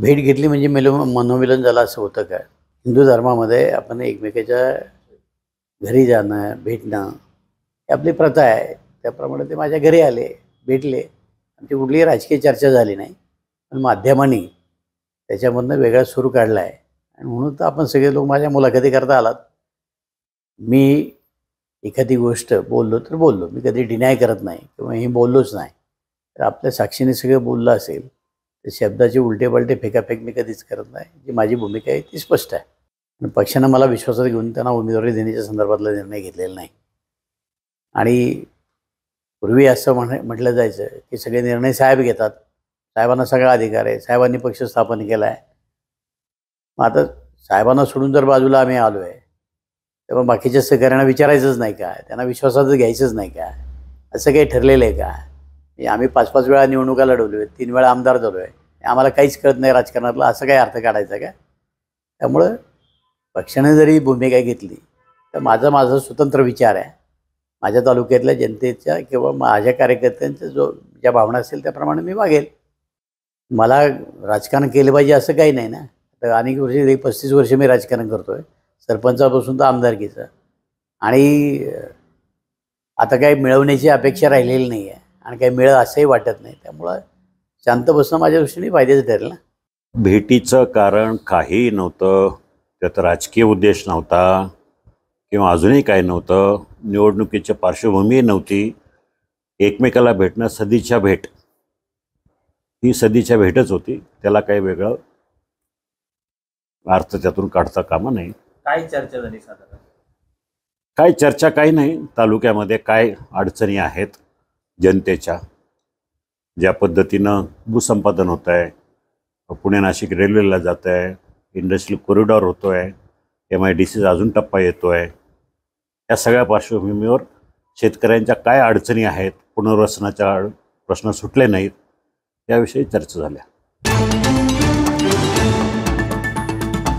भेट घेतली म्हणजे मनोमिलन झालं असं होतं का? हिंदू धर्मामध्ये आपण एकमेकाच्या घरी जाणं, भेटणं ही आपली प्रथा आहे. त्याप्रमाणे ते माझ्या घरी आले, भेटले. आमची कुठलीही राजकीय चर्चा झाली नाही. पण माध्यमांनी त्याच्यामधनं वेगळा सूर काढला आहे आणि म्हणून तर आपण सगळे लोक माझ्या मुलाखतीकरता आलात. मी एखादी गोष्ट बोललो तर बोललो. मी कधी डिनाय करत नाही किंवा हे बोललोच नाही. तर आपल्या साक्षीने सगळं बोललं असेल तर शब्दाचे उलटे-पलटे फेकाफेक मी कधीच करत नाही. जी माझी भूमिका आहे ती स्पष्ट आहे. आणि पक्षानं मला विश्वासात घेऊन त्यांना उमेदवारी देण्याच्या संदर्भातला निर्णय घेतलेला नाही. आणि पूर्वी असं म्हटलं जायचं की सगळे निर्णय साहेब घेतात. साहेबांना सगळा अधिकार आहे. साहेबांनी पक्ष स्थापन केला आहे. मग आता साहेबांना सोडून जर बाजूला आम्ही आलो आहे, तेव्हा बाकीच्या सहकाऱ्यांना विचारायचंच नाही का? त्यांना विश्वासातच घ्यायचंच नाही का? असं काही ठरलेलं आहे का? आम्ही 5-5 वेळा निवडणुका लढवलो आहे, 3 वेळा आमदार झालो आहे. आम्हाला काहीच कळत नाही राजकारणातला, असं काही अर्थ काढायचा का? त्यामुळं पक्षाने जरी भूमिका घेतली तर माझा स्वतंत्र विचार आहे. माझ्या तालुक्यातल्या जनतेच्या किंवा माझ्या कार्यकर्त्यांच्या ज्या भावना असेल त्याप्रमाणे मी वागेल. मला राजकारण केलं पाहिजे असं काही नाही ना. तर अनेक वर्षे 35 वर्ष मी राजकारण करतो आहे, सरपंचापासून तर आमदारकीचं. आणि आता काही मिळवण्याची अपेक्षा राहिलेली नाही आहे आणि काही मिळेल असंही वाटत नाही. त्यामुळं शांत बसणं माझ्या दृष्टीने फायद्याचं ठरेल ना. भेटीचं कारण काहीही नव्हतं, त्यात राजकीय उद्देश नव्हता किंवा अजूनही काही नव्हतं. निवडणुकीची पार्श्वभूमी नव्हती. एकमेकाला भेटणं सदिच्छा भेट ही सदिच्छा भेटच होती. त्याला काही वेगळं अर्थ त्यातून काढता कामा नाही. काय चर्चा झाली साधारण? काय चर्चा काही नाही. तालुक्यामध्ये काय अडचणी आहेत जनतेच्या, ज्या पद्धतीनं भूसंपादन होत आहे, पुणे नाशिक रेल्वेला जात आहे, इंडस्ट्रियल कॉरिडॉर होतो आहे, MIDCचा अजून टप्पा येतो आहे, या सगळ्या पार्श्वभूमीवर शेतकऱ्यांच्या काय अडचणी आहेत, पुनर्वसनाच्या प्रश्न सुटले नाहीत, याविषयी चर्चा झाल्या.